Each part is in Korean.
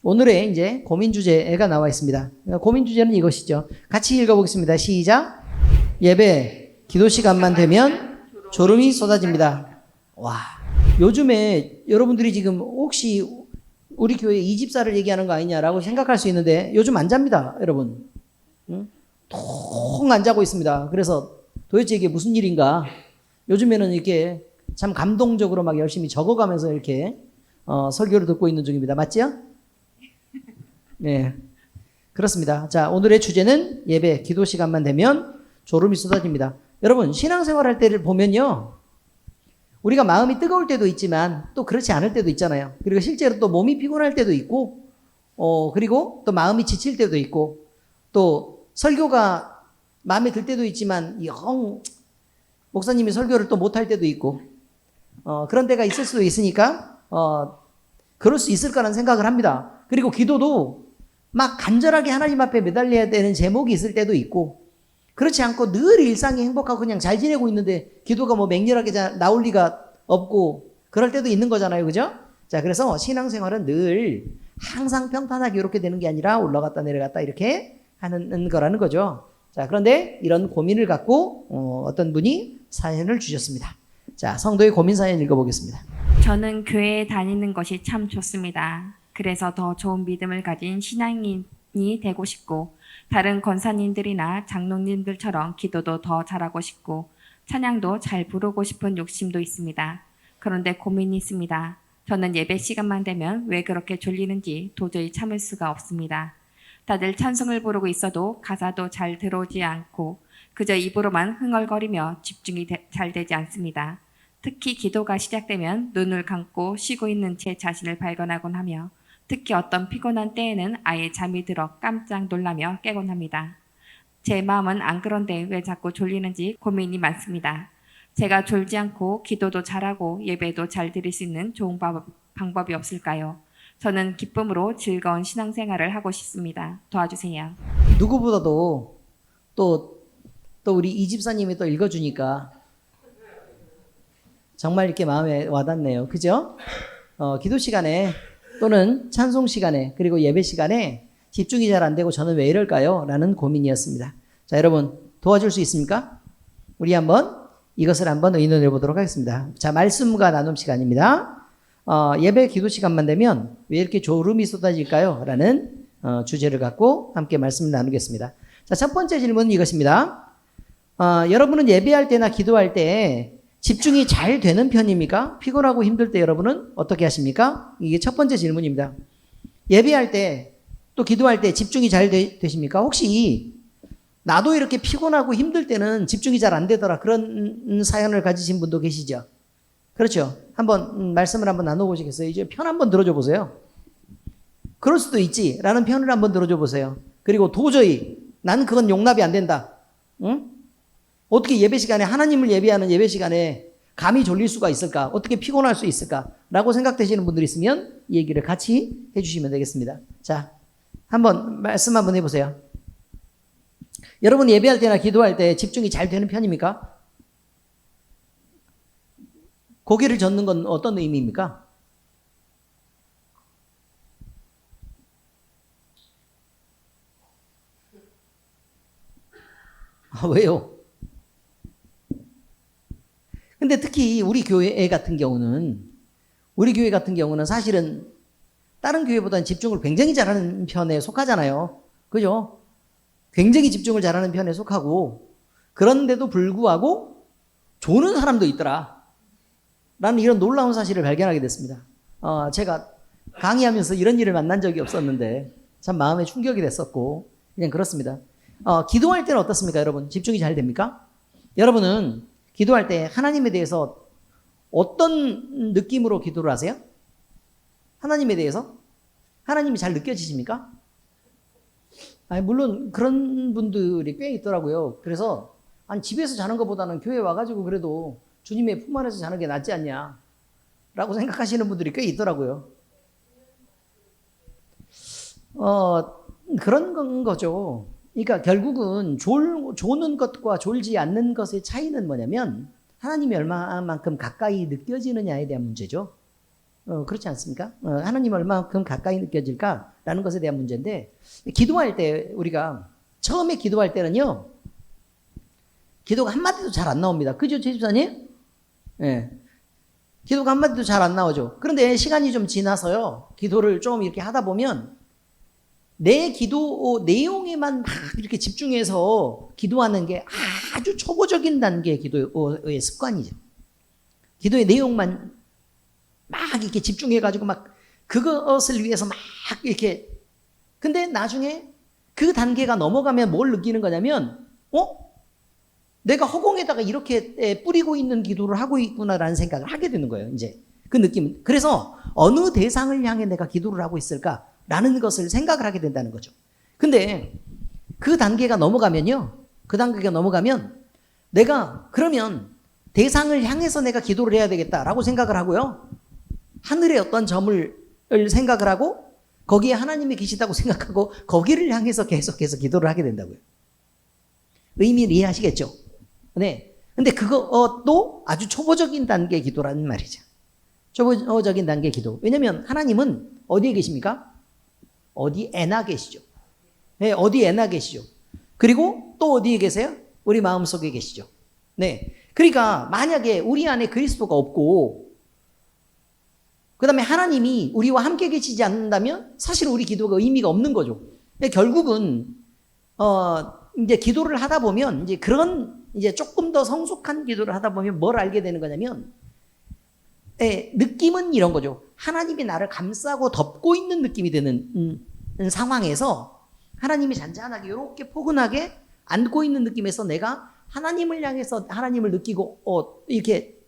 오늘의 이제 고민 주제가 나와 있습니다. 고민 주제는 이것이죠. 같이 읽어보겠습니다. 시작. 예배, 기도 시간만 되면 졸음이 쏟아집니다. 와, 요즘에 여러분들이 지금 혹시 우리 교회 이집사를 얘기하는 거 아니냐라고 생각할 수 있는데 요즘 안 잡니다, 여러분. 응? 통 안 자고 있습니다. 그래서 도대체 이게 무슨 일인가? 요즘에는 이렇게 참 감동적으로 막 열심히 적어가면서 이렇게 설교를 듣고 있는 중입니다. 맞지요? 네, 그렇습니다. 자, 오늘의 주제는 예배, 기도 시간만 되면 졸음이 쏟아집니다. 여러분, 신앙생활 할 때를 보면요, 우리가 마음이 뜨거울 때도 있지만 또 그렇지 않을 때도 있잖아요. 그리고 실제로 또 몸이 피곤할 때도 있고, 그리고 또 마음이 지칠 때도 있고, 또 설교가 마음에 들 때도 있지만 목사님이 설교를 또 못할 때도 있고, 그런 때가 있을 수도 있으니까 그럴 수 있을 거라는 생각을 합니다. 그리고 기도도 막 간절하게 하나님 앞에 매달려야 되는 제목이 있을 때도 있고, 그렇지 않고 늘 일상이 행복하고 그냥 잘 지내고 있는데 기도가 뭐 맹렬하게 나올 리가 없고 그럴 때도 있는 거잖아요. 그죠? 자, 그래서 신앙생활은 늘 항상 평탄하게 이렇게 되는 게 아니라 올라갔다 내려갔다 이렇게 하는 거라는 거죠. 자, 그런데 이런 고민을 갖고 어떤 분이 사연을 주셨습니다. 자, 성도의 고민 사연 읽어보겠습니다. 저는 교회에 다니는 것이 참 좋습니다. 그래서 더 좋은 믿음을 가진 신앙인이 되고 싶고, 다른 권사님들이나 장로님들처럼 기도도 더 잘하고 싶고, 찬양도 잘 부르고 싶은 욕심도 있습니다. 그런데 고민이 있습니다. 저는 예배 시간만 되면 왜 그렇게 졸리는지 도저히 참을 수가 없습니다. 다들 찬송을 부르고 있어도 가사도 잘 들어오지 않고 그저 입으로만 흥얼거리며 집중이 잘 되지 않습니다. 특히 기도가 시작되면 눈을 감고 쉬고 있는 제 자신을 발견하곤 하며, 특히 어떤 피곤한 때에는 아예 잠이 들어 깜짝 놀라며 깨곤 합니다. 제 마음은 안 그런데 왜 자꾸 졸리는지 고민이 많습니다. 제가 졸지 않고 기도도 잘하고 예배도 잘 드릴 수 있는 좋은 방법이 없을까요? 저는 기쁨으로 즐거운 신앙생활을 하고 싶습니다. 도와주세요. 누구보다도 또 우리 이집사님이 또 읽어주니까 정말 이렇게 마음에 와닿네요. 그죠? 기도 시간에 또는 찬송 시간에 그리고 예배 시간에 집중이 잘 안 되고 저는 왜 이럴까요? 라는 고민이었습니다. 자, 여러분 도와줄 수 있습니까? 우리 이것을 한번 의논해 보도록 하겠습니다. 자, 말씀과 나눔 시간입니다. 예배 기도 시간만 되면 왜 이렇게 졸음이 쏟아질까요? 라는 주제를 갖고 함께 말씀을 나누겠습니다. 자, 첫 번째 질문은 이것입니다. 여러분은 예배할 때나 기도할 때 집중이 잘 되는 편입니까? 피곤하고 힘들 때 여러분은 어떻게 하십니까? 이게 첫 번째 질문입니다. 예배할 때 또 기도할 때 집중이 잘 되십니까? 혹시 나도 이렇게 피곤하고 힘들 때는 집중이 잘 안 되더라, 그런 사연을 가지신 분도 계시죠? 그렇죠? 한번 말씀을 한번 나눠보시겠어요? 이제 편 한번 들어줘 보세요. 그럴 수도 있지 라는 편을 한번 들어줘 보세요. 그리고 도저히 난 그건 용납이 안 된다. 응? 어떻게 예배 시간에, 하나님을 예배하는 예배 시간에 감히 졸릴 수가 있을까? 어떻게 피곤할 수 있을까? 라고 생각되시는 분들이 있으면 이 얘기를 같이 해주시면 되겠습니다. 자, 한번 말씀 한번 해보세요. 여러분 예배할 때나 기도할 때 집중이 잘 되는 편입니까? 고개를 젓는 건 어떤 의미입니까? 왜요? 근데 특히 우리 교회 같은 경우는 사실은 다른 교회보다는 집중을 굉장히 잘하는 편에 속하잖아요. 그죠? 굉장히 집중을 잘하는 편에 속하고, 그런데도 불구하고 조는 사람도 있더라 라는 이런 놀라운 사실을 발견하게 됐습니다. 제가 강의하면서 이런 일을 만난 적이 없었는데 참 마음에 충격이 됐었고, 그냥 그렇습니다. 기도할 때는 어떻습니까, 여러분? 집중이 잘 됩니까? 여러분은 기도할 때 하나님에 대해서 어떤 느낌으로 기도를 하세요? 하나님에 대해서? 하나님이 잘 느껴지십니까? 물론 그런 분들이 꽤 있더라고요. 그래서 집에서 자는 것보다는 교회 와가지고 그래도 주님의 품 안에서 자는 게 낫지 않냐 라고 생각하시는 분들이 꽤 있더라고요. 그런 거죠. 그러니까 결국은 조는 것과 졸지 않는 것의 차이는 뭐냐면 하나님이 얼마만큼 가까이 느껴지느냐에 대한 문제죠. 그렇지 않습니까? 하나님 얼마만큼 가까이 느껴질까라는 것에 대한 문제인데, 기도할 때 우리가 처음에 기도할 때는요, 기도가 한마디도 잘 안 나옵니다. 그죠, 최집사님? 예. 기도가 한마디도 잘 안 나오죠. 그런데 시간이 좀 지나서요, 기도를 좀 이렇게 하다 보면 내 기도 내용에만 막 이렇게 집중해서 기도하는 게 아주 초보적인 단계의 기도의 습관이죠. 기도의 내용만 막 이렇게 집중해가지고 막 그것을 위해서 막 이렇게. 근데 나중에 그 단계가 넘어가면 뭘 느끼는 거냐면, 내가 허공에다가 이렇게 뿌리고 있는 기도를 하고 있구나라는 생각을 하게 되는 거예요, 이제. 그 느낌. 그래서 어느 대상을 향해 내가 기도를 하고 있을까라는 것을 생각을 하게 된다는 거죠. 근데 그 단계가 넘어가면요, 그 단계가 넘어가면 내가 그러면 대상을 향해서 내가 기도를 해야 되겠다라고 생각을 하고요, 하늘의 어떤 점을 생각을 하고 거기에 하나님이 계시다고 생각하고 거기를 향해서 계속해서 기도를 하게 된다고요. 의미를 이해하시겠죠? 네. 근데 그것도 아주 초보적인 단계의 기도라는 말이죠. 초보적인 단계의 기도. 왜냐면 하나님은 어디에 계십니까? 어디에나 계시죠. 네, 어디에나 계시죠. 그리고 또 어디에 계세요? 우리 마음속에 계시죠. 네. 그러니까 만약에 우리 안에 그리스도가 없고 그 다음에 하나님이 우리와 함께 계시지 않는다면 사실 우리 기도가 의미가 없는 거죠. 근데 결국은 이제 기도를 하다 보면 이제 그런 이제 조금 더 성숙한 기도를 하다 보면 뭘 알게 되는 거냐면, 느낌은 이런 거죠. 하나님이 나를 감싸고 덮고 있는 느낌이 드는 상황에서 하나님이 잔잔하게 이렇게 포근하게 안고 있는 느낌에서 내가 하나님을 향해서 하나님을 느끼고 이렇게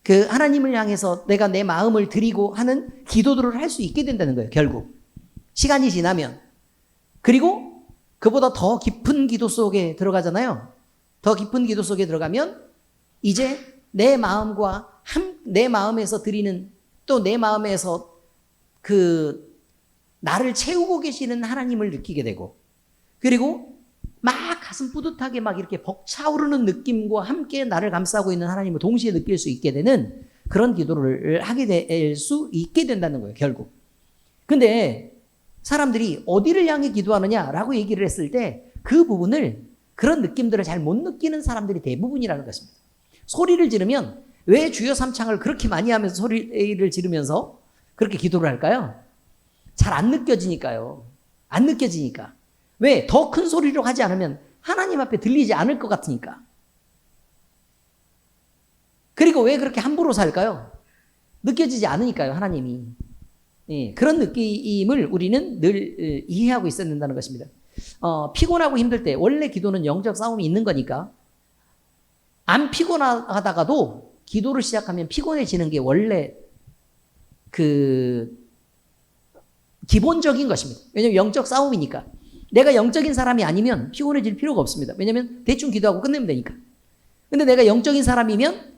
그 하나님을 향해서 내가 내 마음을 드리고 하는 기도들을 할 수 있게 된다는 거예요, 결국. 시간이 지나면. 그리고 그보다 더 깊은 기도 속에 들어가잖아요. 더 깊은 기도 속에 들어가면 이제 내 마음과 내 마음에서 드리는, 또 내 마음에서 그 나를 채우고 계시는 하나님을 느끼게 되고, 그리고 막 가슴 뿌듯하게 막 이렇게 벅차오르는 느낌과 함께 나를 감싸고 있는 하나님을 동시에 느낄 수 있게 되는 그런 기도를 하게 될 수 있게 된다는 거예요, 결국. 근데 사람들이 어디를 향해 기도하느냐라고 얘기를 했을 때 그 부분을, 그런 느낌들을 잘 못 느끼는 사람들이 대부분이라는 것입니다. 소리를 지르면 왜 주여 삼창을 그렇게 많이 하면서 소리를 지르면서 그렇게 기도를 할까요? 잘 안 느껴지니까요. 안 느껴지니까. 왜? 더 큰 소리로 하지 않으면 하나님 앞에 들리지 않을 것 같으니까. 그리고 왜 그렇게 함부로 살까요? 느껴지지 않으니까요, 하나님이. 그런 느낌을 우리는 늘 이해하고 있어야 된다는 것입니다. 피곤하고 힘들 때, 원래 기도는 영적 싸움이 있는 거니까 안 피곤하다가도 기도를 시작하면 피곤해지는 게 원래 그 기본적인 것입니다. 왜냐하면 영적 싸움이니까. 내가 영적인 사람이 아니면 피곤해질 필요가 없습니다. 왜냐하면 대충 기도하고 끝내면 되니까. 근데 내가 영적인 사람이면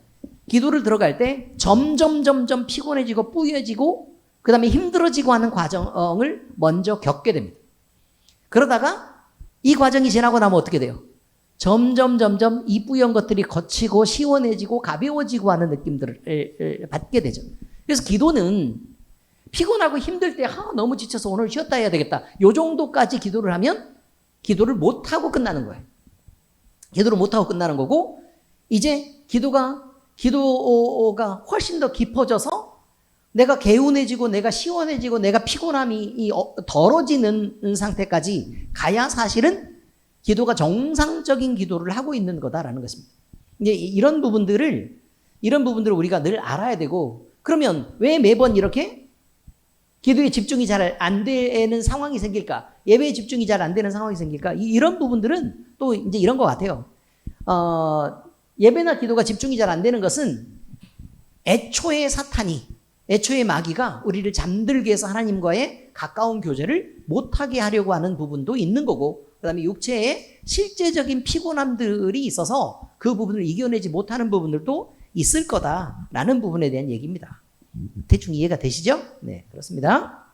기도를 들어갈 때 점점 피곤해지고 뿌여지고 그 다음에 힘들어지고 하는 과정을 먼저 겪게 됩니다. 그러다가 이 과정이 지나고 나면 어떻게 돼요? 점점 이 뿌연 것들이 거치고 시원해지고 가벼워지고 하는 느낌들을 받게 되죠. 그래서 기도는 피곤하고 힘들 때 너무 지쳐서 오늘 쉬었다 해야 되겠다, 요 정도까지 기도를 하면 기도를 못하고 끝나는 거예요. 기도를 못하고 끝나는 거고, 이제 기도가 훨씬 더 깊어져서 내가 개운해지고 내가 시원해지고 내가 피곤함이 덜어지는 상태까지 가야 사실은 기도가 정상적인 기도를 하고 있는 거다라는 것입니다. 이제 이런 부분들을 우리가 늘 알아야 되고, 그러면 왜 매번 이렇게 기도에 집중이 잘 안 되는 상황이 생길까? 예배에 집중이 잘 안 되는 상황이 생길까? 이런 부분들은 또 이제 이런 것 같아요. 예배나 기도가 집중이 잘 안 되는 것은 애초에 애초에 마귀가 우리를 잠들게 해서 하나님과의 가까운 교제를 못하게 하려고 하는 부분도 있는 거고, 그 다음에 육체에 실제적인 피곤함들이 있어서 그 부분을 이겨내지 못하는 부분들도 있을 거다라는 부분에 대한 얘기입니다. 대충 이해가 되시죠? 네, 그렇습니다.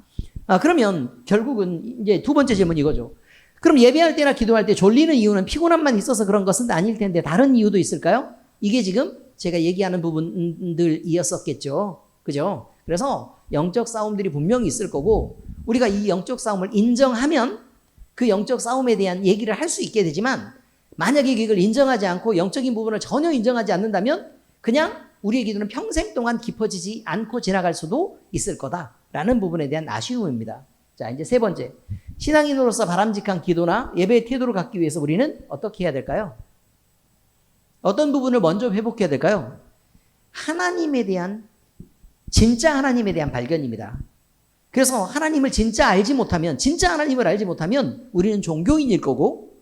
그러면 결국은 이제 두 번째 질문 이거죠. 그럼 예배할 때나 기도할 때 졸리는 이유는 피곤함만 있어서 그런 것은 아닐 텐데 다른 이유도 있을까요? 이게 지금 제가 얘기하는 부분들이었었겠죠. 그죠? 그래서 영적 싸움들이 분명히 있을 거고 우리가 이 영적 싸움을 인정하면 그 영적 싸움에 대한 얘기를 할 수 있게 되지만 만약에 이걸 인정하지 않고 영적인 부분을 전혀 인정하지 않는다면 그냥 우리의 기도는 평생 동안 깊어지지 않고 지나갈 수도 있을 거다라는 부분에 대한 아쉬움입니다. 자, 이제 세 번째. 신앙인으로서 바람직한 기도나 예배의 태도를 갖기 위해서 우리는 어떻게 해야 될까요? 어떤 부분을 먼저 회복해야 될까요? 하나님에 대한 진짜 하나님에 대한 발견입니다. 그래서 하나님을 진짜 알지 못하면 진짜 하나님을 알지 못하면 우리는 종교인일 거고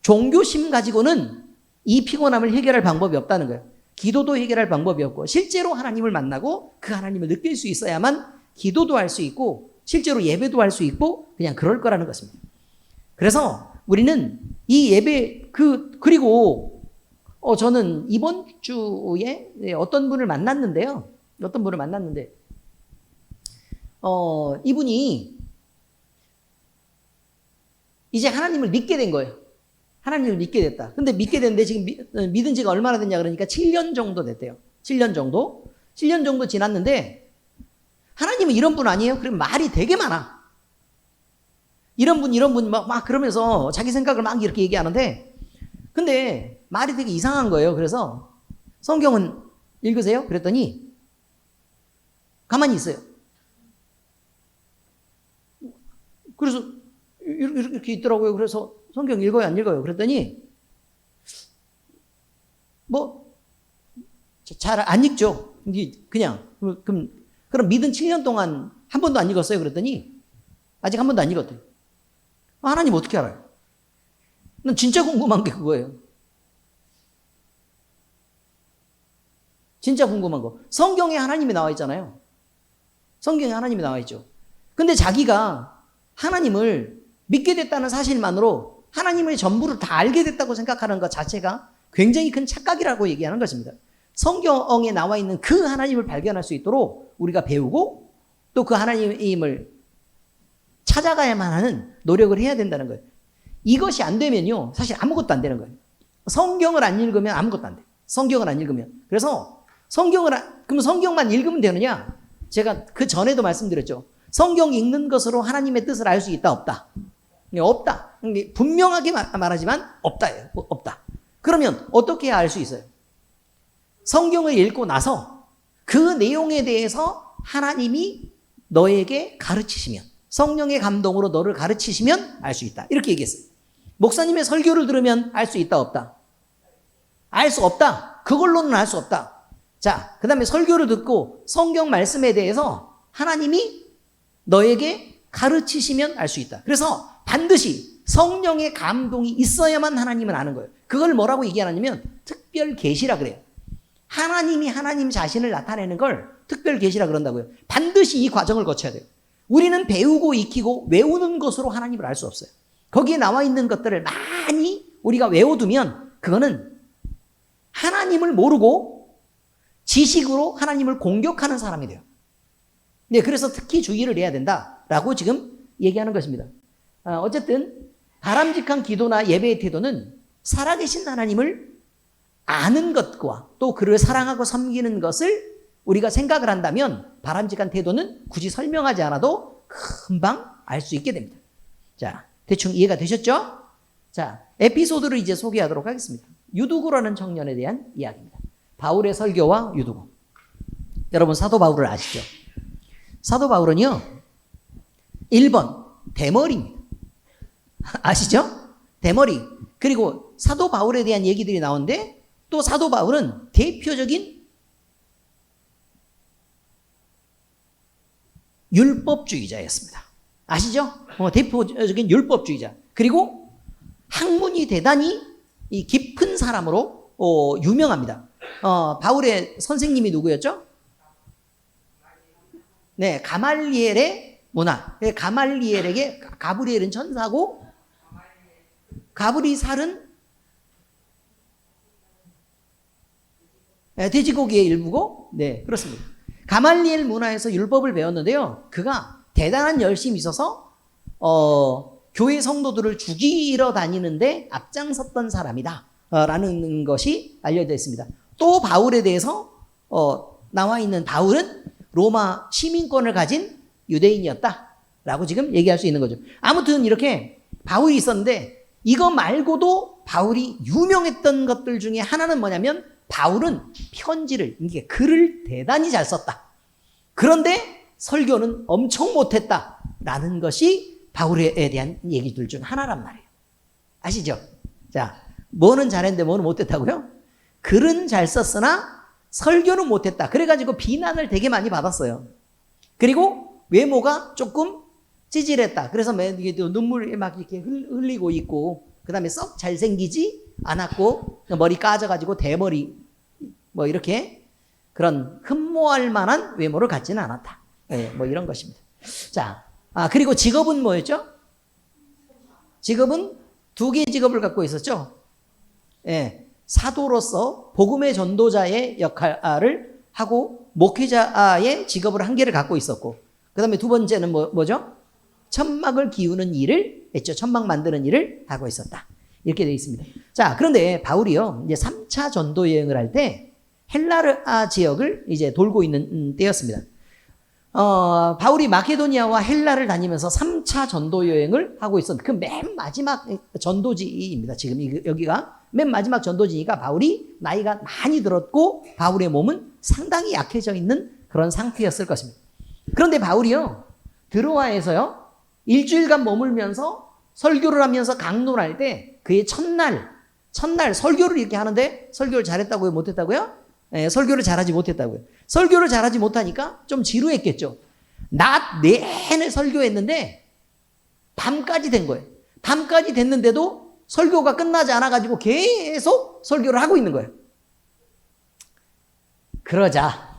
종교심 가지고는 이 피곤함을 해결할 방법이 없다는 거예요. 기도도 해결할 방법이 없고 실제로 하나님을 만나고 그 하나님을 느낄 수 있어야만 기도도 할 수 있고 실제로 예배도 할 수 있고 그냥 그럴 거라는 것입니다. 그래서 우리는 이 예배 그리고 저는 이번 주에 어떤 분을 만났는데요. 어떤 분을 만났는데 이분이 이제 하나님을 믿게 된 거예요. 하나님을 믿게 됐다. 근데 믿게 됐는데 지금 믿은 지가 얼마나 됐냐 그러니까 7년 정도 됐대요. 7년 정도? 7년 정도 지났는데 하나님은 이런 분 아니에요? 그럼 말이 되게 많아. 이런 분 막 그러면서 자기 생각을 막 이렇게 얘기하는데 근데 말이 되게 이상한 거예요. 그래서 성경은 읽으세요? 그랬더니 가만히 있어요. 그래서 이렇게 있더라고요. 그래서 성경 읽어요, 안 읽어요? 그랬더니 잘 안 읽죠. 그냥 그럼 믿은 7년 동안 한 번도 안 읽었어요? 그랬더니 아직 한 번도 안 읽었대요. 하나님 어떻게 알아요? 난 진짜 궁금한 게 그거예요. 진짜 궁금한 거. 성경에 하나님이 나와 있잖아요. 성경에 하나님이 나와 있죠. 근데 자기가 하나님을 믿게 됐다는 사실만으로 하나님의 전부를 다 알게 됐다고 생각하는 것 자체가 굉장히 큰 착각이라고 얘기하는 것입니다. 성경에 나와 있는 그 하나님을 발견할 수 있도록 우리가 배우고 또 그 하나님을 찾아가야만 하는 노력을 해야 된다는 거예요. 이것이 안 되면요, 사실 아무것도 안 되는 거예요. 성경을 안 읽으면 아무것도 안 돼. 성경을 안 읽으면. 그래서 그럼 성경만 읽으면 되느냐? 제가 그 전에도 말씀드렸죠. 성경 읽는 것으로 하나님의 뜻을 알 수 있다, 없다? 없다. 분명하게 말하지만 없다예요. 없다. 그러면 어떻게 알 수 있어요? 성경을 읽고 나서 그 내용에 대해서 하나님이 너에게 가르치시면, 성령의 감동으로 너를 가르치시면 알 수 있다. 이렇게 얘기했어요. 목사님의 설교를 들으면 알 수 있다, 없다? 알 수 없다. 그걸로는 알 수 없다. 자, 그 다음에 설교를 듣고 성경 말씀에 대해서 하나님이 너에게 가르치시면 알 수 있다. 그래서 반드시 성령의 감동이 있어야만 하나님은 아는 거예요. 그걸 뭐라고 얘기하냐면 특별 계시라 그래요. 하나님이 하나님 자신을 나타내는 걸 특별 계시라 그런다고요. 반드시 이 과정을 거쳐야 돼요. 우리는 배우고 익히고 외우는 것으로 하나님을 알 수 없어요. 거기에 나와 있는 것들을 많이 우리가 외워두면 그거는 하나님을 모르고 지식으로 하나님을 공격하는 사람이 돼요. 네, 그래서 특히 주의를 해야 된다라고 지금 얘기하는 것입니다. 어쨌든 바람직한 기도나 예배의 태도는 살아계신 하나님을 아는 것과 또 그를 사랑하고 섬기는 것을 우리가 생각을 한다면 바람직한 태도는 굳이 설명하지 않아도 금방 알 수 있게 됩니다. 자, 대충 이해가 되셨죠? 자, 에피소드를 이제 소개하도록 하겠습니다. 유두구라는 청년에 대한 이야기입니다. 바울의 설교와 유두구. 여러분 사도 바울을 아시죠? 사도 바울은요 1번 대머리입니다. 아시죠? 대머리. 그리고 사도 바울에 대한 얘기들이 나오는데 또 사도 바울은 대표적인 율법주의자였습니다. 아시죠? 대표적인 율법주의자. 그리고 학문이 대단히 깊은 사람으로 유명합니다. 바울의 선생님이 누구였죠? 네, 가말리엘의 문화. 가말리엘에게 가브리엘은 천사고 가브리살은 돼지고기의 일부고, 네, 그렇습니다. 가말리엘 문화에서 율법을 배웠는데요. 그가 대단한 열심이 있어서 교회 성도들을 죽이러 다니는데 앞장섰던 사람이다 라는 것이 알려져 있습니다. 또 바울에 대해서 나와 있는 바울은 로마 시민권을 가진 유대인이었다라고 지금 얘기할 수 있는 거죠. 아무튼 이렇게 바울이 있었는데 이거 말고도 바울이 유명했던 것들 중에 하나는 뭐냐면 바울은 편지를, 이게 글을 대단히 잘 썼다. 그런데 설교는 엄청 못했다라는 것이 바울에 대한 얘기들 중 하나란 말이에요. 아시죠? 자, 뭐는 잘했는데 뭐는 못했다고요? 글은 잘 썼으나 설교는 못했다. 그래가지고 비난을 되게 많이 받았어요. 그리고 외모가 조금 찌질했다. 그래서 눈물이 막 이렇게 흘리고 있고, 그 다음에 썩 잘생기지 않았고, 머리 까져가지고 대머리, 뭐 이렇게 그런 흠모할 만한 외모를 갖지는 않았다. 네, 뭐 이런 것입니다. 자, 그리고 직업은 뭐였죠? 직업은 두 개의 직업을 갖고 있었죠. 예, 사도로서 복음의 전도자의 역할을 하고 목회자의 직업을 한 개를 갖고 있었고, 그 다음에 두 번째는 뭐죠? 천막을 기우는 일을 했죠. 천막 만드는 일을 하고 있었다. 이렇게 되어 있습니다. 자, 그런데 바울이요, 이제 3차 전도 여행을 할 때 헬라르아 지역을 이제 돌고 있는 때였습니다. 바울이 마케도니아와 헬라를 다니면서 3차 전도 여행을 하고 있었는데 그 맨 마지막 전도지입니다. 지금 여기가 맨 마지막 전도지니까 바울이 나이가 많이 들었고 바울의 몸은 상당히 약해져 있는 그런 상태였을 것입니다. 그런데 바울이요, 드로아에서요, 일주일간 머물면서 설교를 하면서 강론할 을 때 그의 첫날 설교를 이렇게 하는데 설교를 잘했다고요? 못했다고요? 네, 설교를 잘하지 못했다고요. 설교를 잘하지 못하니까 좀 지루했겠죠. 낮 내내 설교했는데 밤까지 된 거예요. 밤까지 됐는데도 설교가 끝나지 않아가지고 계속 설교를 하고 있는 거예요. 그러자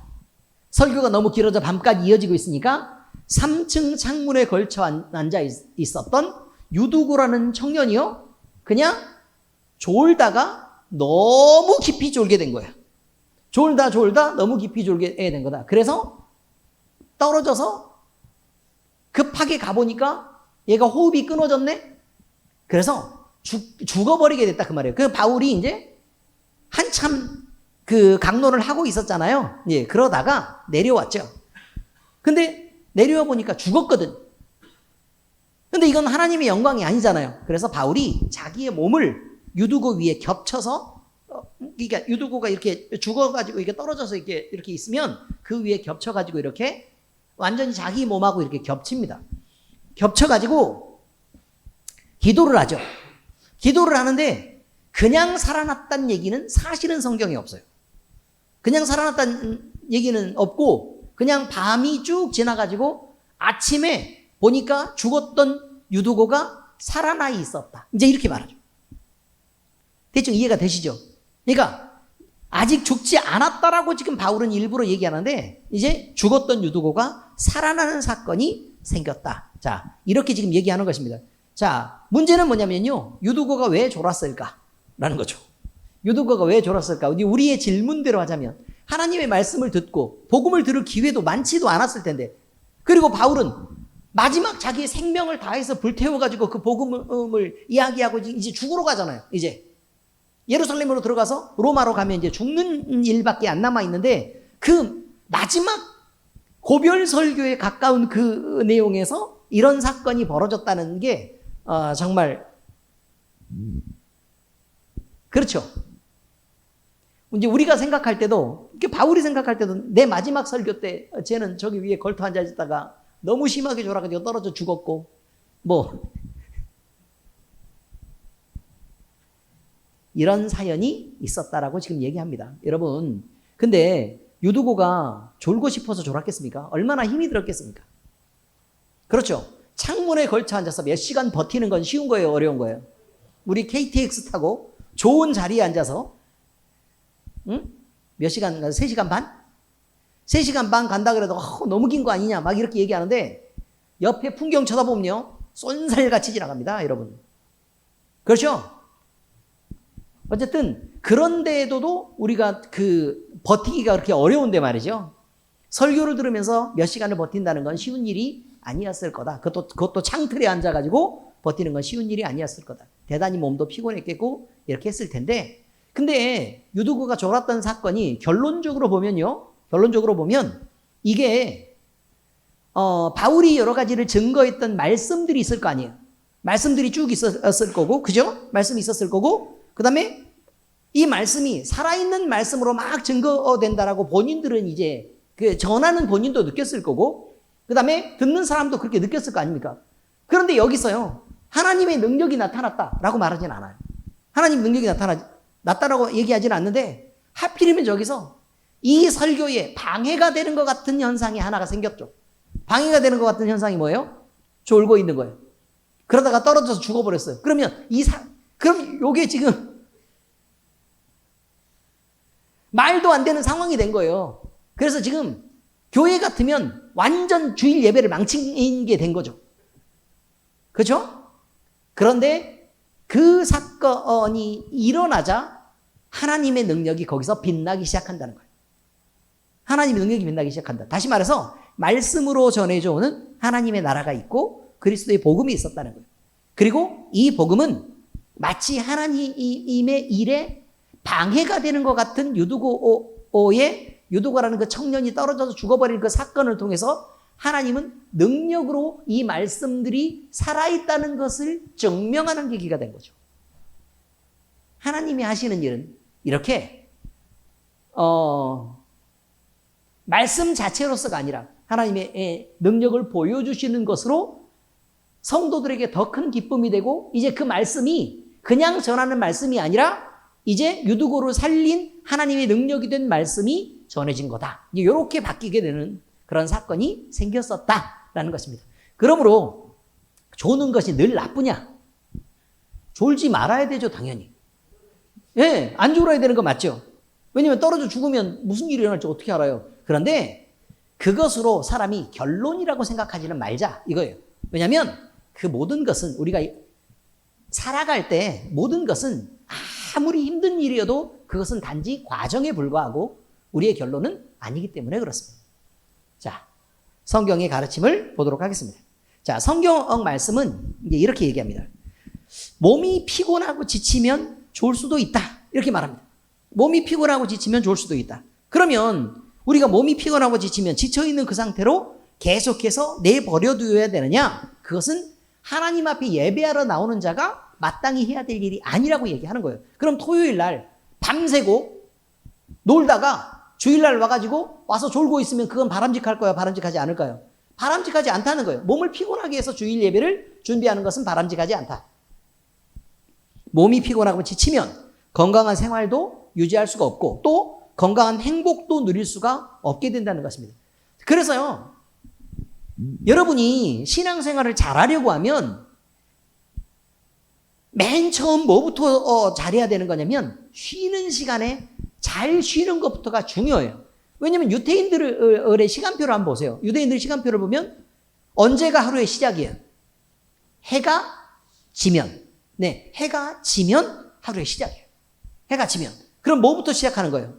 설교가 너무 길어져 밤까지 이어지고 있으니까 3층 창문에 걸쳐 앉아 있었던 유두고라는 청년이요, 그냥 졸다가 너무 깊이 졸게 된 거예요. 졸다 너무 깊이 졸게 된 거다. 그래서 떨어져서 급하게 가보니까 얘가 호흡이 끊어졌네? 그래서 죽어버리게 됐다 그 말이에요. 그 바울이 이제 한참 그 강론을 하고 있었잖아요. 예, 그러다가 내려왔죠. 근데 내려와 보니까 죽었거든. 근데 이건 하나님의 영광이 아니잖아요. 그래서 바울이 자기의 몸을 유두고 위에 겹쳐서, 그러니까 유두고가 이렇게 죽어가지고 이게 떨어져서 이렇게 있으면 그 위에 겹쳐가지고 이렇게 완전히 자기 몸하고 이렇게 겹칩니다. 겹쳐가지고 기도를 하죠. 기도를 하는데 그냥 살아났다는 얘기는 사실은 성경에 없어요. 그냥 살아났다는 얘기는 없고 그냥 밤이 쭉 지나가지고 아침에 보니까 죽었던 유두고가 살아나 있었다. 이제 이렇게 말하죠. 대충 이해가 되시죠? 그러니까 아직 죽지 않았다라고 지금 바울은 일부러 얘기하는데 이제 죽었던 유두고가 살아나는 사건이 생겼다. 자, 이렇게 지금 얘기하는 것입니다. 자, 문제는 뭐냐면요, 유두고가 왜 졸았을까라는 거죠. 유두고가 왜 졸았을까? 우리의 질문대로 하자면 하나님의 말씀을 듣고 복음을 들을 기회도 많지도 않았을 텐데, 그리고 바울은 마지막 자기의 생명을 다해서 불태워가지고 그 복음을 이야기하고 이제 죽으러 가잖아요. 이제 예루살렘으로 들어가서 로마로 가면 이제 죽는 일밖에 안 남아 있는데 그 마지막 고별 설교에 가까운 그 내용에서 이런 사건이 벌어졌다는 게 정말 그렇죠. 이제 우리가 생각할 때도, 바울이 생각할 때도 내 마지막 설교 때 쟤는 저기 위에 걸터 앉아 있다가 너무 심하게 졸아가지고 떨어져 죽었고 뭐 이런 사연이 있었다라고 지금 얘기합니다. 여러분, 근데 유두고가 졸고 싶어서 졸았겠습니까? 얼마나 힘이 들었겠습니까? 그렇죠. 창문에 걸쳐 앉아서 몇 시간 버티는 건 쉬운 거예요, 어려운 거예요? 우리 KTX 타고 좋은 자리에 앉아서 몇 시간, 3시간 반? 3시간 반 간다 그래도 너무 긴 거 아니냐 막 이렇게 얘기하는데 옆에 풍경 쳐다보면요, 쏜살같이 지나갑니다, 여러분. 그렇죠? 어쨌든 그런데도 우리가 버티기가 그렇게 어려운데 말이죠. 설교를 들으면서 몇 시간을 버틴다는 건 쉬운 일이 아니었을 거다. 그것도 창틀에 앉아가지고 버티는 건 쉬운 일이 아니었을 거다. 대단히 몸도 피곤했겠고 이렇게 했을 텐데, 근데 유두고가 졸았던 사건이 결론적으로 보면 이게 바울이 여러 가지를 증거했던 말씀들이 있을 거 아니에요. 말씀들이 쭉 있었을 거고, 그죠? 말씀이 있었을 거고, 그 다음에 이 말씀이 살아있는 말씀으로 막 증거된다라고 본인들은 이제 그 전하는 본인도 느꼈을 거고, 그 다음에 듣는 사람도 그렇게 느꼈을 거 아닙니까? 그런데 여기서요, 하나님의 능력이 나타났다라고 말하진 않아요. 하나님 능력이 나타났다라고 얘기하지는 않는데, 하필이면 저기서 이 설교에 방해가 되는 것 같은 현상이 하나가 생겼죠. 방해가 되는 것 같은 현상이 뭐예요? 졸고 있는 거예요. 그러다가 떨어져서 죽어버렸어요. 그러면 그럼 요게 지금 말도 안 되는 상황이 된 거예요. 그래서 지금 교회 같으면 완전 주일 예배를 망친 게 된 거죠. 그렇죠? 그런데 그 사건이 일어나자 하나님의 능력이 거기서 빛나기 시작한다는 거예요. 하나님의 능력이 빛나기 시작한다. 다시 말해서 말씀으로 전해져 오는 하나님의 나라가 있고 그리스도의 복음이 있었다는 거예요. 그리고 이 복음은 마치 하나님의 일에 방해가 되는 것 같은 유두고라는 그 청년이 떨어져서 죽어버린 그 사건을 통해서 하나님은 능력으로 이 말씀들이 살아있다는 것을 증명하는 계기가 된 거죠. 하나님이 하시는 일은 이렇게 말씀 자체로서가 아니라 하나님의 능력을 보여주시는 것으로 성도들에게 더 큰 기쁨이 되고, 이제 그 말씀이 그냥 전하는 말씀이 아니라 이제 유두고를 살린 하나님의 능력이 된 말씀이 전해진 거다. 이렇게 바뀌게 되는 그런 사건이 생겼었다라는 것입니다. 그러므로 조는 것이 늘 나쁘냐? 졸지 말아야 되죠, 당연히. 예, 안 졸아야 되는 거 맞죠? 왜냐면 떨어져 죽으면 무슨 일이 일어날지 어떻게 알아요? 그런데 그것으로 사람이 결론이라고 생각하지는 말자, 이거예요. 왜냐면 그 모든 것은 우리가 살아갈 때 모든 것은 아무리 힘든 일이어도 그것은 단지 과정에 불과하고 우리의 결론은 아니기 때문에 그렇습니다. 자, 성경의 가르침을 보도록 하겠습니다. 자, 성경 말씀은 이제 이렇게 얘기합니다. 몸이 피곤하고 지치면 좋을 수도 있다. 이렇게 말합니다. 몸이 피곤하고 지치면 좋을 수도 있다. 그러면 우리가 몸이 피곤하고 지치면 지쳐있는 그 상태로 계속해서 내버려두어야 되느냐? 그것은 하나님 앞에 예배하러 나오는 자가 마땅히 해야 될 일이 아니라고 얘기하는 거예요. 그럼 토요일 날 밤새고 놀다가 주일날 와가지고 와서 졸고 있으면 그건 바람직할 거예요? 바람직하지 않을까요? 바람직하지 않다는 거예요. 몸을 피곤하게 해서 주일 예배를 준비하는 것은 바람직하지 않다. 몸이 피곤하고 지치면 건강한 생활도 유지할 수가 없고 또 건강한 행복도 누릴 수가 없게 된다는 것입니다. 그래서요, 여러분이 신앙생활을 잘하려고 하면 맨 처음 뭐부터 잘해야 되는 거냐면 쉬는 시간에 잘 쉬는 것부터가 중요해요. 왜냐하면 유대인들의 시간표를 한번 보세요. 유대인들 시간표를 보면 언제가 하루의 시작이에요? 해가 지면. 네, 해가 지면 하루의 시작이에요. 해가 지면. 그럼 뭐부터 시작하는 거예요?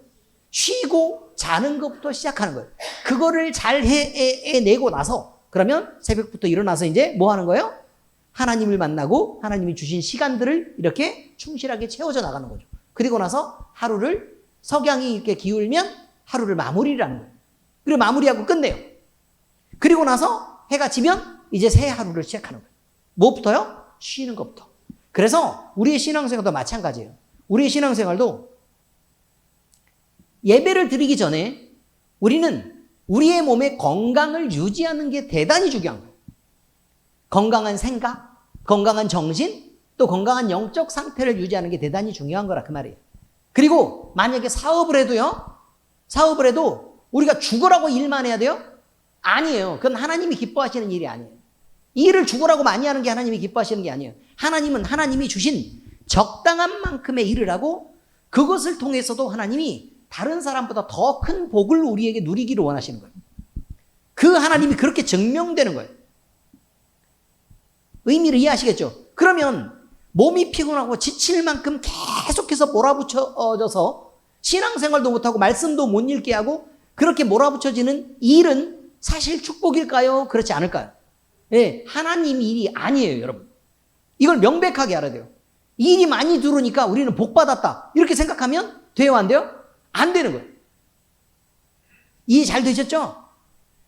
쉬고 자는 것부터 시작하는 거예요. 그거를 잘 해내고 나서 그러면 새벽부터 일어나서 이제 뭐 하는 거예요? 하나님을 만나고 하나님이 주신 시간들을 이렇게 충실하게 채워져 나가는 거죠. 그리고 나서 하루를 석양이 이렇게 기울면 하루를 마무리를 하는 거예요. 그리고 마무리하고 끝내요. 그리고 나서 해가 지면 이제 새 하루를 시작하는 거예요. 뭐부터요? 쉬는 것부터. 그래서 우리의 신앙생활도 마찬가지예요. 우리의 신앙생활도 예배를 드리기 전에 우리는 우리의 몸의 건강을 유지하는 게 대단히 중요한 거예요. 건강한 생각, 건강한 정신, 또 건강한 영적 상태를 유지하는 게 대단히 중요한 거라 그 말이에요. 그리고 만약에 사업을 해도 우리가 죽으라고 일만 해야 돼요? 아니에요. 그건 하나님이 기뻐하시는 일이 아니에요. 일을 죽으라고 많이 하는 게 하나님이 기뻐하시는 게 아니에요. 하나님은 하나님이 주신 적당한 만큼의 일을 하고 그것을 통해서도 하나님이 다른 사람보다 더 큰 복을 우리에게 누리기를 원하시는 거예요. 그 하나님이 그렇게 증명되는 거예요. 의미를 이해하시겠죠? 그러면 몸이 피곤하고 지칠 만큼 계속해서 몰아붙여져서 신앙생활도 못하고 말씀도 못 읽게 하고 그렇게 몰아붙여지는 일은 사실 축복일까요? 그렇지 않을까요? 예, 하나님 일이 아니에요, 여러분. 이걸 명백하게 알아야 돼요. 일이 많이 들어오니까 우리는 복 받았다. 이렇게 생각하면 돼요, 안 돼요? 안 되는 거예요. 이해 잘 되셨죠?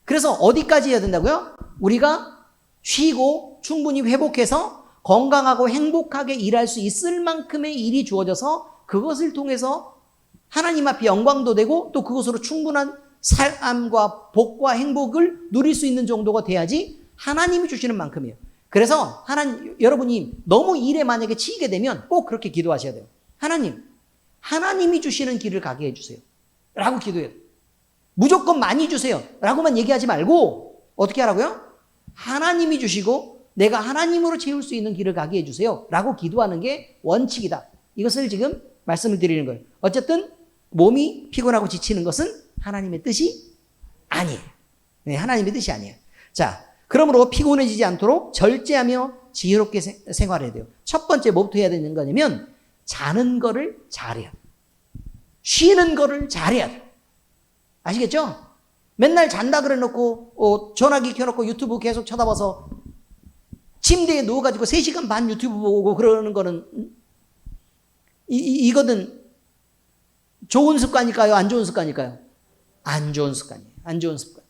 그래서 어디까지 해야 된다고요? 우리가 쉬고 충분히 회복해서 건강하고 행복하게 일할 수 있을 만큼의 일이 주어져서 그것을 통해서 하나님 앞에 영광도 되고 또 그것으로 충분한 삶과 복과 행복을 누릴 수 있는 정도가 돼야지 하나님이 주시는 만큼이에요. 그래서 여러분이 너무 일에 만약에 치이게 되면 꼭 그렇게 기도하셔야 돼요. 하나님이 주시는 길을 가게 해주세요 라고 기도해요. 무조건 많이 주세요 라고만 얘기하지 말고 어떻게 하라고요? 하나님이 주시고 내가 하나님으로 채울 수 있는 길을 가게 해주세요 라고 기도하는 게 원칙이다. 이것을 지금 말씀을 드리는 거예요. 어쨌든 몸이 피곤하고 지치는 것은 하나님의 뜻이 아니에요. 네, 하나님의 뜻이 아니에요. 자, 그러므로 피곤해지지 않도록 절제하며 지혜롭게 생활해야 돼요. 첫 번째 뭐부터 해야 되는 거냐면 자는 거를 잘해야 돼요. 쉬는 거를 잘해야 돼요. 아시겠죠? 맨날 잔다 그래 놓고 전화기 켜놓고 유튜브 계속 쳐다봐서 침대에 누워가지고 3시간 반 유튜브 보고 그러는 거는 이거는 좋은 습관일까요? 안 좋은 습관일까요? 안 좋은 습관이에요. 안 좋은 습관.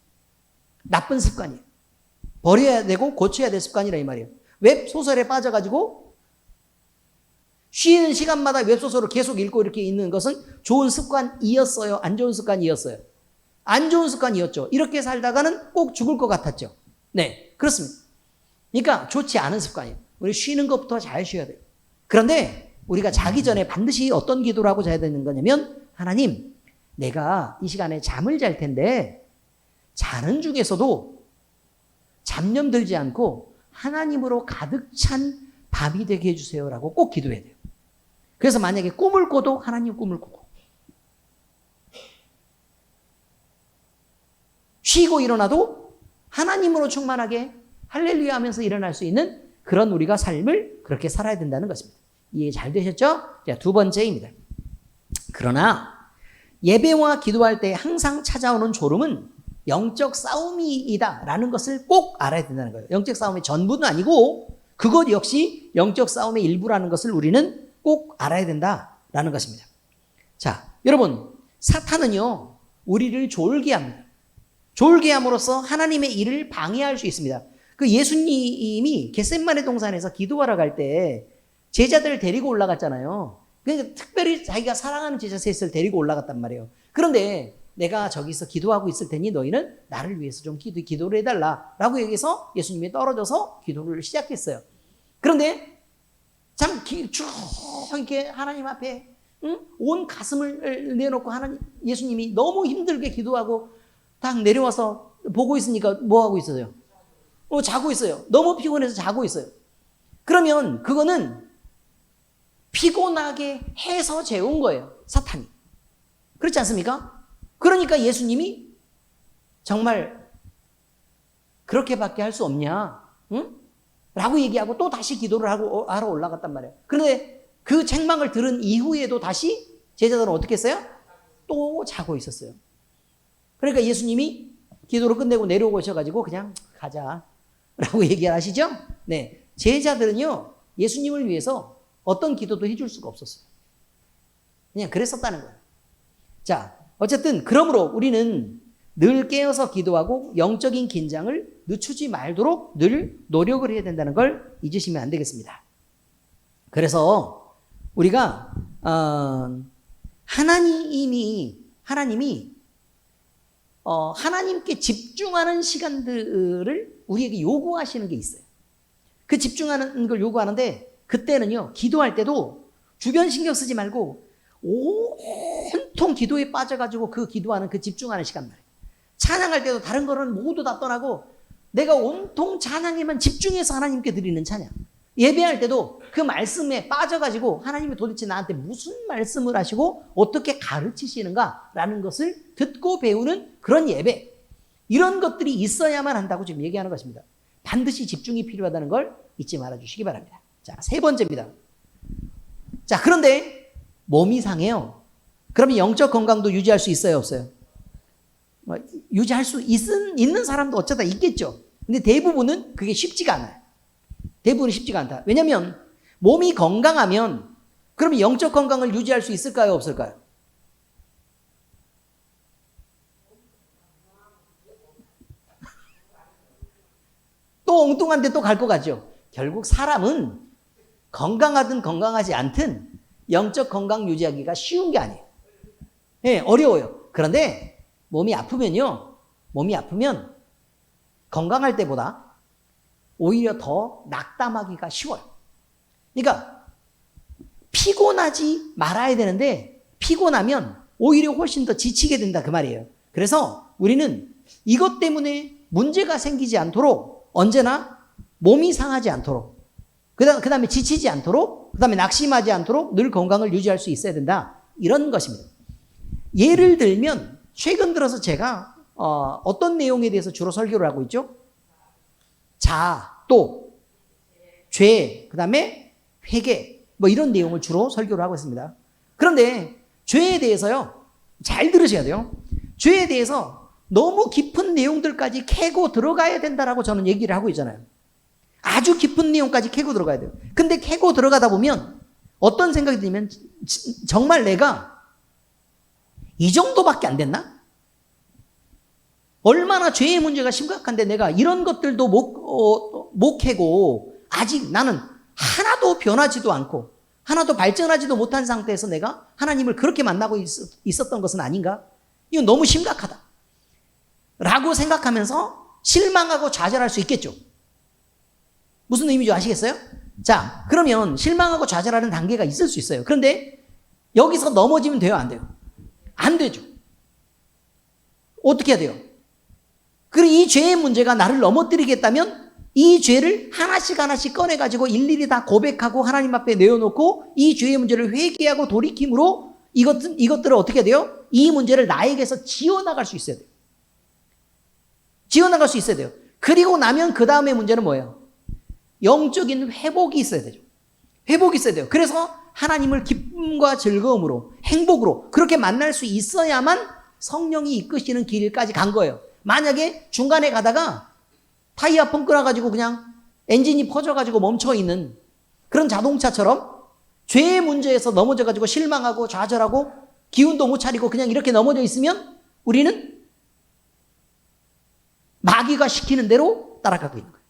나쁜 습관이에요. 버려야 되고 고쳐야 될 습관이라 이 말이에요. 웹소설에 빠져가지고 쉬는 시간마다 웹소설을 계속 읽고 이렇게 있는 것은 좋은 습관이었어요? 안 좋은 습관이었어요? 안 좋은 습관이었죠. 이렇게 살다가는 꼭 죽을 것 같았죠. 네, 그렇습니다. 그러니까 좋지 않은 습관이에요. 우리 쉬는 것부터 잘 쉬어야 돼요. 그런데 우리가 자기 전에 반드시 어떤 기도를 하고 자야 되는 거냐면 하나님, 내가 이 시간에 잠을 잘 텐데 자는 중에서도 잡념 들지 않고 하나님으로 가득 찬 밤이 되게 해주세요라고 꼭 기도해야 돼요. 그래서 만약에 꿈을 꿔도 하나님 꿈을 꾸고 쉬고 일어나도 하나님으로 충만하게 할렐루야 하면서 일어날 수 있는 그런 우리가 삶을 그렇게 살아야 된다는 것입니다. 이해 잘 되셨죠? 자, 두 번째입니다. 그러나 예배와 기도할 때 항상 찾아오는 졸음은 영적 싸움이다 라는 것을 꼭 알아야 된다는 거예요. 영적 싸움의 전부는 아니고 그것 역시 영적 싸움의 일부라는 것을 우리는 꼭 알아야 된다라는 것입니다. 자, 여러분, 사탄은요 우리를 졸게 합니다. 졸게 함으로써 하나님의 일을 방해할 수 있습니다. 그 예수님이 겟세마네 동산에서 기도하러 갈 때 제자들을 데리고 올라갔잖아요. 그러니까 특별히 자기가 사랑하는 제자 셋을 데리고 올라갔단 말이에요. 그런데 내가 저기서 기도하고 있을 테니 너희는 나를 위해서 좀 기도를 해달라 라고 얘기해서 예수님이 떨어져서 기도를 시작했어요. 그런데 참 쭉 이렇게 하나님 앞에 온 가슴을 내놓고 예수님이 너무 힘들게 기도하고 딱 내려와서 보고 있으니까 뭐 하고 있어요? 자고 있어요. 너무 피곤해서 자고 있어요. 그러면 그거는 피곤하게 해서 재운 거예요. 사탄이. 그렇지 않습니까? 그러니까 예수님이 정말 그렇게밖에 할 수 없냐? 응? 라고 얘기하고 또 다시 기도를 하러 올라갔단 말이에요. 그런데 그 책망을 들은 이후에도 다시 제자들은 어떻게 했어요? 또 자고 있었어요. 그러니까 예수님이 기도를 끝내고 내려오셔가지고 그냥 가자 라고 얘기를 하시죠? 네. 제자들은요 예수님을 위해서 어떤 기도도 해줄 수가 없었어요. 그냥 그랬었다는 거예요. 자, 어쨌든 그러므로 우리는 늘 깨어서 기도하고 영적인 긴장을 늦추지 말도록 늘 노력을 해야 된다는 걸 잊으시면 안 되겠습니다. 그래서 우리가 하나님이 하나님께 집중하는 시간들을 우리에게 요구하시는 게 있어요. 그 집중하는 걸 요구하는데 그때는요 기도할 때도 주변 신경 쓰지 말고 온통 기도에 빠져가지고 그 기도하는 그 집중하는 시간 말이에요. 찬양할 때도 다른 거는 모두 다 떠나고 내가 온통 찬양에만 집중해서 하나님께 드리는 찬양. 예배할 때도 그 말씀에 빠져가지고 하나님이 도대체 나한테 무슨 말씀을 하시고 어떻게 가르치시는가라는 것을 듣고 배우는 그런 예배. 이런 것들이 있어야만 한다고 지금 얘기하는 것입니다. 반드시 집중이 필요하다는 걸 잊지 말아주시기 바랍니다. 자, 세 번째입니다. 자, 그런데 몸이 상해요. 그러면 영적 건강도 유지할 수 있어요, 없어요? 유지할 수 있는 사람도 어쩌다 있겠죠. 근데 대부분은 그게 쉽지가 않아요. 대부분은 쉽지가 않다. 왜냐하면 몸이 건강하면 그러면 영적 건강을 유지할 수 있을까요, 없을까요? 또 엉뚱한 데 또 갈 것 같죠. 결국 사람은 건강하든 건강하지 않든 영적 건강 유지하기가 쉬운 게 아니에요. 예, 어려워요. 그런데 몸이 아프면 건강할 때보다 오히려 더 낙담하기가 쉬워요. 그러니까 피곤하지 말아야 되는데 피곤하면 오히려 훨씬 더 지치게 된다 그 말이에요. 그래서 우리는 이것 때문에 문제가 생기지 않도록 언제나 몸이 상하지 않도록 그 다음에 지치지 않도록 그 다음에 낙심하지 않도록 늘 건강을 유지할 수 있어야 된다. 이런 것입니다. 예를 들면 최근 들어서 제가 어떤 내용에 대해서 주로 설교를 하고 있죠? 또 죄, 그 다음에 회개 뭐 이런 내용을 주로 설교를 하고 있습니다. 그런데 죄에 대해서요. 잘 들으셔야 돼요. 죄에 대해서 너무 깊은 내용들까지 캐고 들어가야 된다라고 저는 얘기를 하고 있잖아요. 아주 깊은 내용까지 캐고 들어가야 돼요. 근데 캐고 들어가다 보면 어떤 생각이 들면 정말 내가 이 정도밖에 안 됐나? 얼마나 죄의 문제가 심각한데 내가 이런 것들도 못 캐고 아직 나는 하나도 변하지도 않고 하나도 발전하지도 못한 상태에서 내가 하나님을 그렇게 만나고 있었던 것은 아닌가? 이건 너무 심각하다. 라고 생각하면서 실망하고 좌절할 수 있겠죠. 무슨 의미인지 아시겠어요? 자, 그러면 실망하고 좌절하는 단계가 있을 수 있어요. 그런데 여기서 넘어지면 돼요? 안 돼요? 안 되죠. 어떻게 해야 돼요? 그리고 이 죄의 문제가 나를 넘어뜨리겠다면 이 죄를 하나씩 꺼내가지고 일일이 다 고백하고 하나님 앞에 내어놓고 이 죄의 문제를 회개하고 돌이킴으로 이것들을 어떻게 해야 돼요? 이 문제를 나에게서 지워나갈 수 있어야 돼요. 지워나갈 수 있어야 돼요. 그리고 나면 그 다음에 문제는 뭐예요? 영적인 회복이 있어야 되죠. 회복이 있어야 돼요. 그래서 하나님을 기쁨과 즐거움으로 행복으로 그렇게 만날 수 있어야만 성령이 이끄시는 길까지 간 거예요. 만약에 중간에 가다가 타이어 펑크 나가지고 그냥 엔진이 퍼져가지고 멈춰있는 그런 자동차처럼 죄의 문제에서 넘어져가지고 실망하고 좌절하고 기운도 못 차리고 그냥 이렇게 넘어져 있으면 우리는 마귀가 시키는 대로 따라가고 있는 거예요.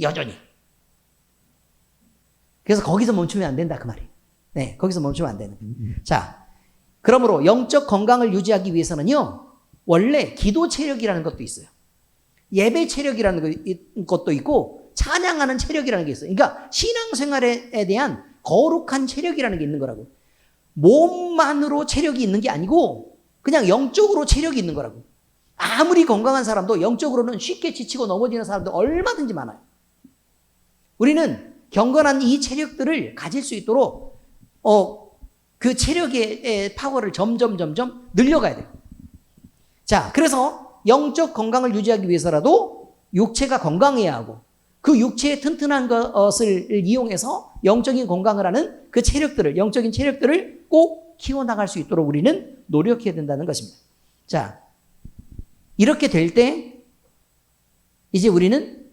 여전히. 그래서 거기서 멈추면 안 된다 그 말이에요. 네, 거기서 멈추면 안 되는 거예요. 자, 그러므로 영적 건강을 유지하기 위해서는요. 원래 기도 체력이라는 것도 있어요. 예배 체력이라는 것도 있고 찬양하는 체력이라는 게 있어요. 그러니까 신앙생활에 대한 거룩한 체력이라는 게 있는 거라고. 몸만으로 체력이 있는 게 아니고 그냥 영적으로 체력이 있는 거라고. 아무리 건강한 사람도 영적으로는 쉽게 지치고 넘어지는 사람도 얼마든지 많아요. 우리는 경건한 이 체력들을 가질 수 있도록 그 체력의 파워를 점점 늘려가야 돼요. 자, 그래서 영적 건강을 유지하기 위해서라도 육체가 건강해야 하고 그 육체의 튼튼한 것을 이용해서 영적인 건강을 하는 그 체력들을, 영적인 체력들을 꼭 키워나갈 수 있도록 우리는 노력해야 된다는 것입니다. 자, 이렇게 될 때 이제 우리는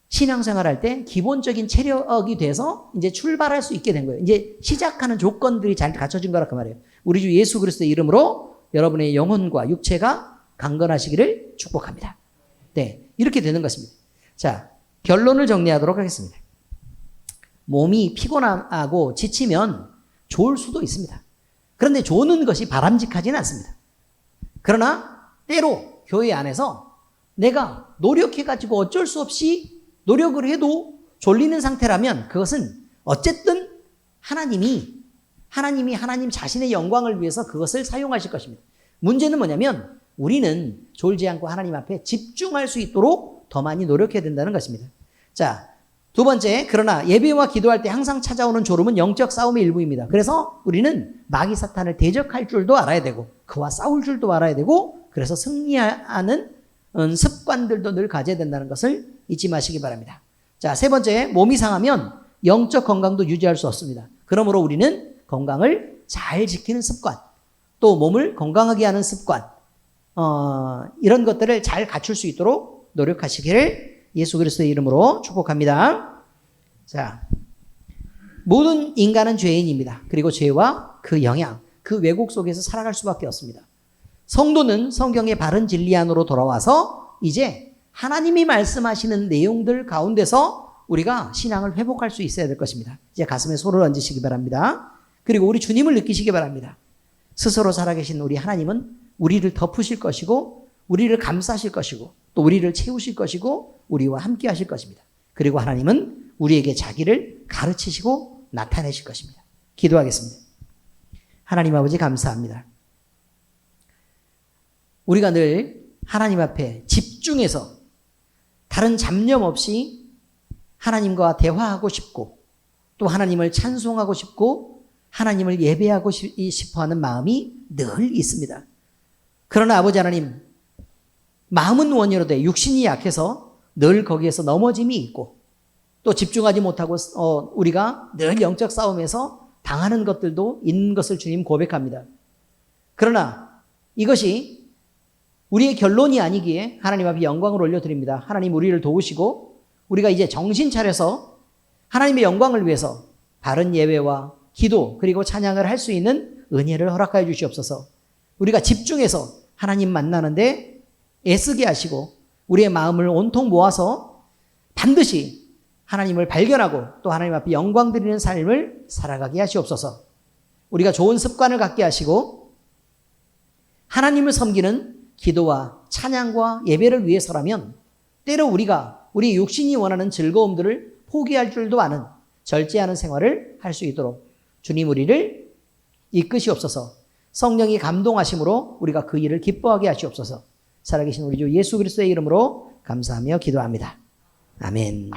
신앙생활 할 때 기본적인 체력이 돼서 이제 출발할 수 있게 된 거예요. 이제 시작하는 조건들이 잘 갖춰진 거라 그 말이에요. 우리 주 예수 그리스도의 이름으로 여러분의 영혼과 육체가 강건하시기를 축복합니다. 네, 이렇게 되는 것입니다. 자, 결론을 정리하도록 하겠습니다. 몸이 피곤하고 지치면 좋을 수도 있습니다. 그런데 좋은 것이 바람직하지는 않습니다. 그러나 때로 교회 안에서 내가 노력해가지고 어쩔 수 없이 노력을 해도 졸리는 상태라면 그것은 어쨌든 하나님 자신의 영광을 위해서 그것을 사용하실 것입니다. 문제는 뭐냐면 우리는 졸지 않고 하나님 앞에 집중할 수 있도록 더 많이 노력해야 된다는 것입니다. 자, 두 번째, 그러나 예배와 기도할 때 항상 찾아오는 졸음은 영적 싸움의 일부입니다. 그래서 우리는 마귀 사탄을 대적할 줄도 알아야 되고 그와 싸울 줄도 알아야 되고 그래서 승리하는 습관들도 늘 가져야 된다는 것을 잊지 마시기 바랍니다. 자, 세 번째, 몸이 상하면 영적 건강도 유지할 수 없습니다. 그러므로 우리는 건강을 잘 지키는 습관, 또 몸을 건강하게 하는 습관, 이런 것들을 잘 갖출 수 있도록 노력하시기를 예수 그리스도의 이름으로 축복합니다. 자, 모든 인간은 죄인입니다. 그리고 죄와 그 영향, 그 왜곡 속에서 살아갈 수밖에 없습니다. 성도는 성경의 바른 진리 안으로 돌아와서 이제 하나님이 말씀하시는 내용들 가운데서 우리가 신앙을 회복할 수 있어야 될 것입니다. 이제 가슴에 손을 얹으시기 바랍니다. 그리고 우리 주님을 느끼시기 바랍니다. 스스로 살아계신 우리 하나님은 우리를 덮으실 것이고 우리를 감싸실 것이고 또 우리를 채우실 것이고 우리와 함께 하실 것입니다. 그리고 하나님은 우리에게 자기를 가르치시고 나타내실 것입니다. 기도하겠습니다. 하나님 아버지 감사합니다. 우리가 늘 하나님 앞에 집중해서 다른 잡념 없이 하나님과 대화하고 싶고 또 하나님을 찬송하고 싶고 하나님을 예배하고 싶어하는 마음이 늘 있습니다. 그러나 아버지 하나님, 마음은 원이로되 육신이 약해서 늘 거기에서 넘어짐이 있고 또 집중하지 못하고 우리가 늘 영적 싸움에서 당하는 것들도 있는 것을 주님 고백합니다. 그러나 이것이 우리의 결론이 아니기에 하나님 앞에 영광을 올려드립니다. 하나님 우리를 도우시고 우리가 이제 정신 차려서 하나님의 영광을 위해서 바른 예배와 기도 그리고 찬양을 할 수 있는 은혜를 허락하여 주시옵소서. 우리가 집중해서 하나님 만나는데 애쓰게 하시고 우리의 마음을 온통 모아서 반드시 하나님을 발견하고 또 하나님 앞에 영광 드리는 삶을 살아가게 하시옵소서. 우리가 좋은 습관을 갖게 하시고 하나님을 섬기는 기도와 찬양과 예배를 위해서라면 때로 우리가 우리 육신이 원하는 즐거움들을 포기할 줄도 아는 절제하는 생활을 할 수 있도록 주님 우리를 이끄시옵소서. 성령이 감동하심으로 우리가 그 일을 기뻐하게 하시옵소서. 살아계신 우리 주 예수 그리스도의 이름으로 감사하며 기도합니다. 아멘.